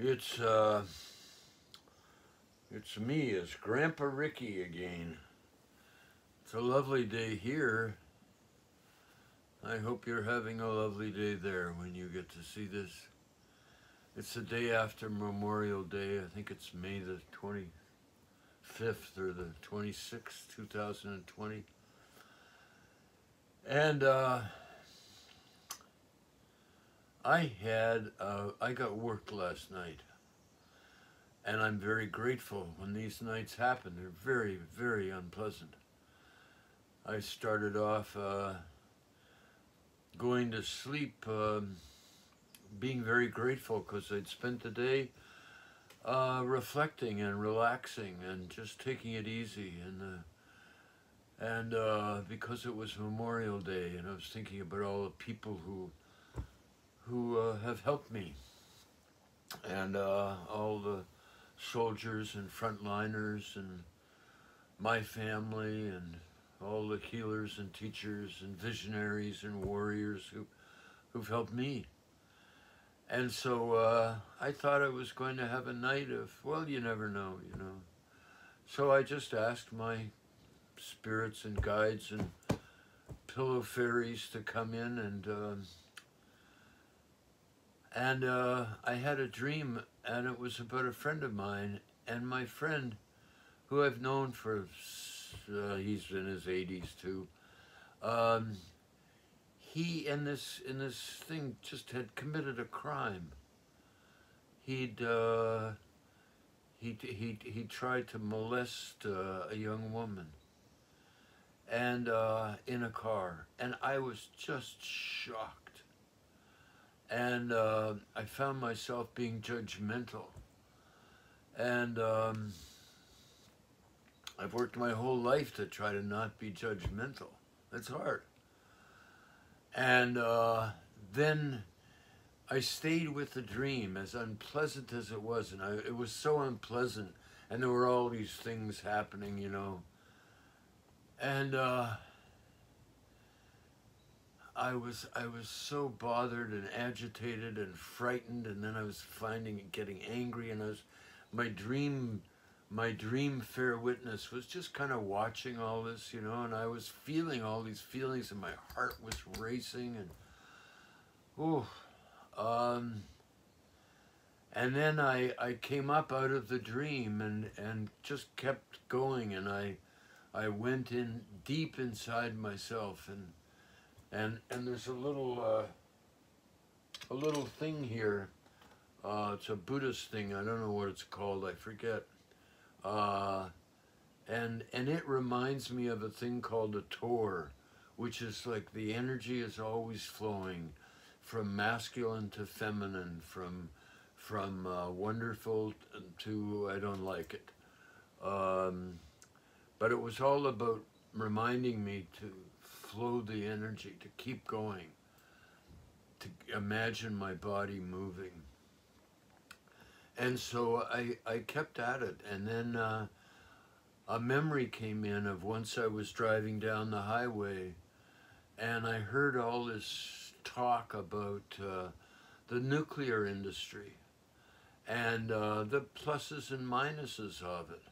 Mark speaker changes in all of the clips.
Speaker 1: It's uh, it's me, it's Grandpa Ricky again. It's a lovely day here. I hope you're having a lovely day there when you get to see this. It's the day after Memorial Day. I think it's May the 25th or the 26th, 2020. And I got work last night. And I'm very grateful when these nights happen. They're very, very unpleasant. I started off going to sleep being very grateful because I'd spent the day reflecting and relaxing and just taking it easy. And because it was Memorial Day, and I was thinking about all the people who have helped me, and all the soldiers and frontliners and my family and all the healers and teachers and visionaries and warriors who've helped me. And so I thought I was going to have a night of, well, you never know, you know. So I just asked my spirits and guides and pillow fairies to come in, and I had a dream, and it was about a friend of mine, and my friend, who I've known for, he's in his 80s too. He in this thing just had committed a crime. He tried to molest a young woman, and in a car, and I was just shocked. And I found myself being judgmental, and I've worked my whole life to try to not be judgmental. It's hard. And then I stayed with the dream, as unpleasant as it was, and it was so unpleasant, and there were all these things happening, you know. And I was so bothered and agitated and frightened, and then I was getting angry, and my dream fair witness was just kind of watching all this, you know, and I was feeling all these feelings, and my heart was racing, and then I came up out of the dream and just kept going, and I went in deep inside myself, and there's a little thing here. It's a Buddhist thing. I don't know what it's called. I forget. And it reminds me of a thing called a Tor, which is like the energy is always flowing from masculine to feminine, from wonderful to I don't like it. But it was all about reminding me to flow the energy, to keep going, to imagine my body moving. And so I kept at it, and then a memory came in of once I was driving down the highway, and I heard all this talk about the nuclear industry and the pluses and minuses of it,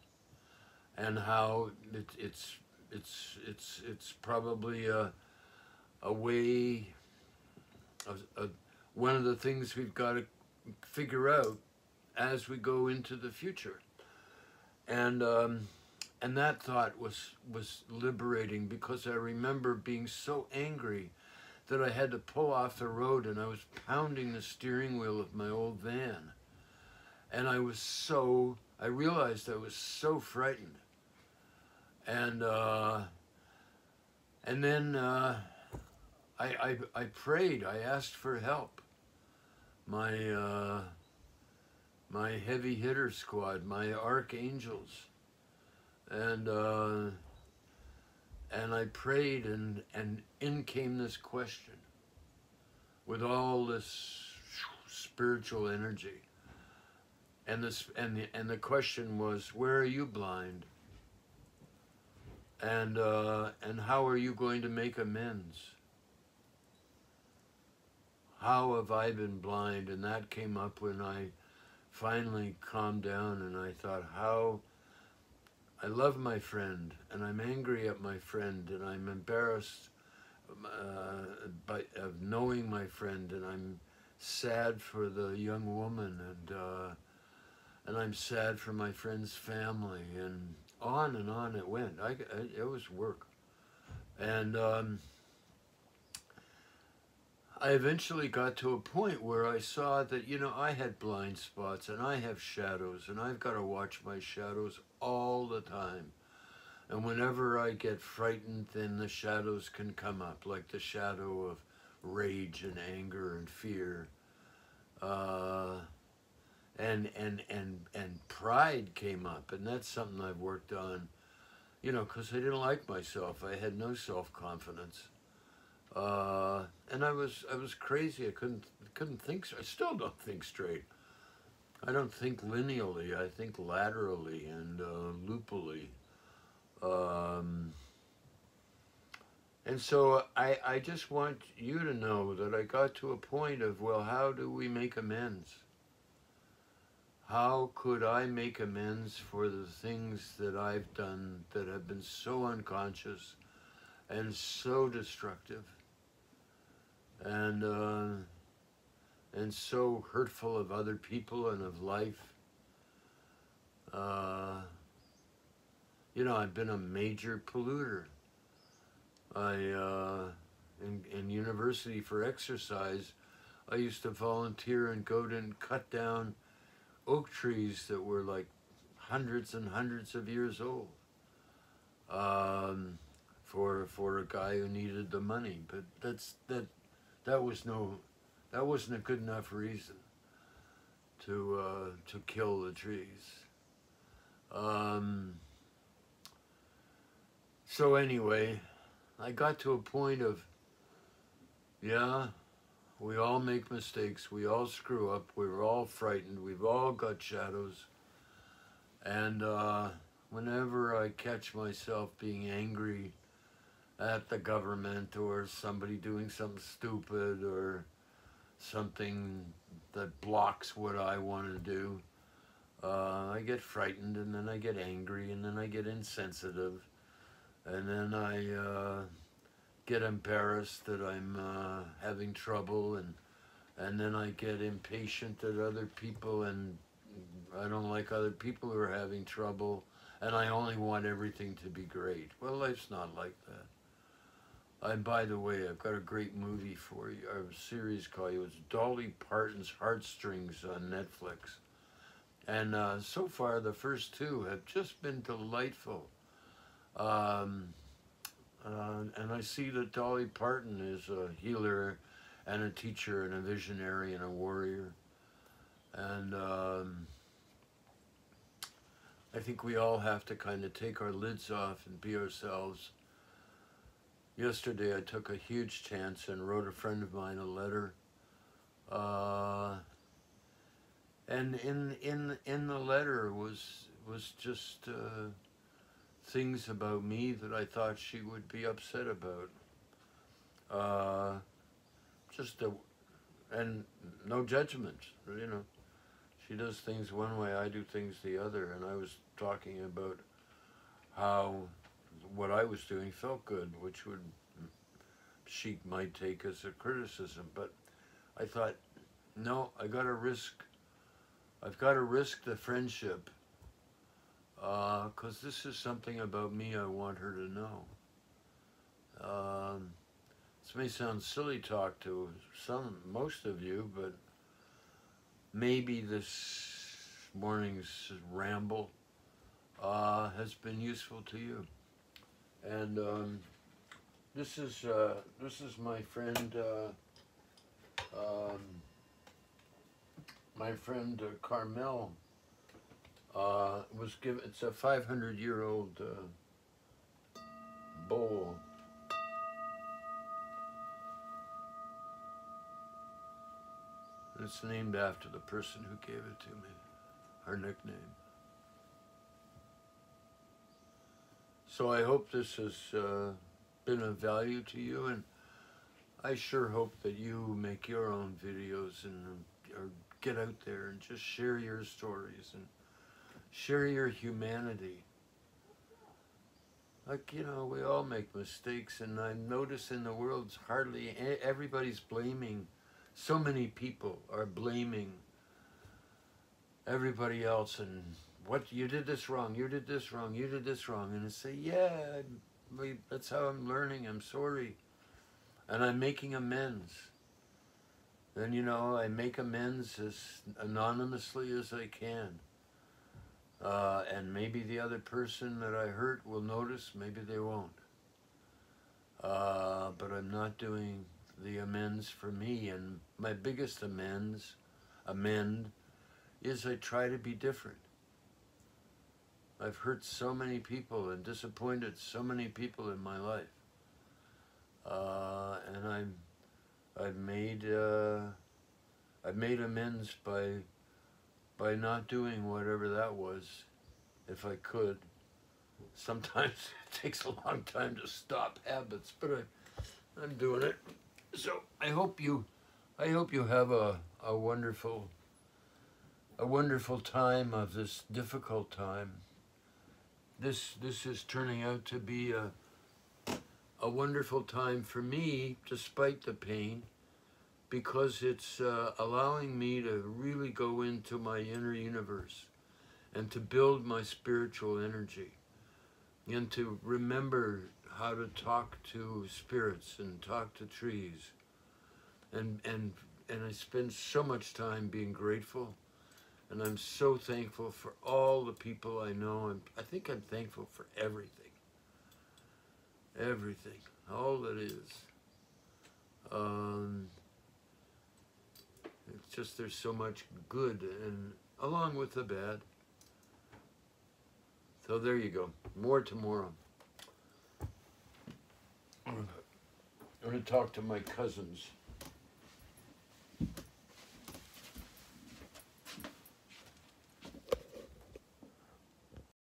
Speaker 1: and how it's probably a way, one of the things we've got to figure out as we go into the future. And that thought was liberating, because I remember being so angry that I had to pull off the road, and I was pounding the steering wheel of my old van. And I realized I was so frightened. And then I prayed, I asked for help. My heavy hitter squad, my archangels, and I prayed, and in came this question with all this spiritual energy, and the question was, where are you blind, and how are you going to make amends? How have I been blind? And that came up when I finally calmed down, and I thought, how I love my friend, and I'm angry at my friend, and I'm embarrassed of knowing my friend, and I'm sad for the young woman, and I'm sad for my friend's family, and on it went. It was work, and I eventually got to a point where I saw that, you know, I had blind spots and I have shadows, and I've got to watch my shadows all the time. And whenever I get frightened, then the shadows can come up, like the shadow of rage and anger and fear. Uh, and pride came up, and that's something I've worked on, you know, because I didn't like myself. I had no self-confidence. And I was crazy. I couldn't think. I still don't think straight. I don't think lineally. I think laterally and loopily. Um, and so I just want you to know that I got to a point of, well, how do we make amends? How could I make amends for the things that I've done that have been so unconscious and so destructive? And so hurtful of other people and of life. You know, I've been a major polluter. In university for exercise, I used to volunteer and go and cut down oak trees that were like hundreds and hundreds of years old, for a guy who needed the money. But that wasn't a good enough reason to kill the trees. So anyway, I got to a point of, yeah, we all make mistakes, we all screw up, we're all frightened, we've all got shadows, and whenever I catch myself being angry at the government or somebody doing something stupid or something that blocks what I want to do, I get frightened, and then I get angry, and then I get insensitive, and then I get embarrassed that I'm having trouble, and then I get impatient at other people, and I don't like other people who are having trouble, and I only want everything to be great. Well, life's not like that. And by the way, I've got a great movie for you, a series called you. It's Dolly Parton's Heartstrings on Netflix. And so far, the first two have just been delightful. And I see that Dolly Parton is a healer and a teacher and a visionary and a warrior. And I think we all have to kind of take our lids off and be ourselves. Yesterday I took a huge chance and wrote a friend of mine a letter. And in the letter was just things about me that I thought she would be upset about. And no judgment, you know. She does things one way, I do things the other, and I was talking about how what I was doing felt good, which she might take as a criticism, but I thought, no, I've got to risk the friendship, because this is something about me I want her to know. This may sound silly talk to most of you, but maybe this morning's ramble has been useful to you. And this is my friend Carmel. Was given. It's a 500-year-old bowl. It's named after the person who gave it to me, her nickname. So I hope this has been of value to you, and I sure hope that you make your own videos and are get out there and just share your stories and share your humanity. Like, you know, we all make mistakes, and I notice in the world hardly everybody's blaming. So many people are blaming everybody else, and what, you did this wrong, you did this wrong, you did this wrong, and I say, yeah, that's how I'm learning, I'm sorry, and I'm making amends. Then, you know, I make amends as anonymously as I can. And maybe the other person that I hurt will notice, maybe they won't. But I'm not doing the amends for me, and my biggest amend, is I try to be different. I've hurt so many people and disappointed so many people in my life. And I've made amends by not doing whatever that was, if I could. Sometimes it takes a long time to stop habits, but I'm doing it. So I hope you have a wonderful time of this difficult time. This is turning out to be a wonderful time for me, despite the pain, because it's allowing me to really go into my inner universe and to build my spiritual energy and to remember how to talk to spirits and talk to trees. And I spend so much time being grateful, and I'm so thankful for all the people I know, and I think I'm thankful for everything. Everything, all that is. It's just there's so much good, and along with the bad. So there you go. More tomorrow. I'm going to talk to my cousins.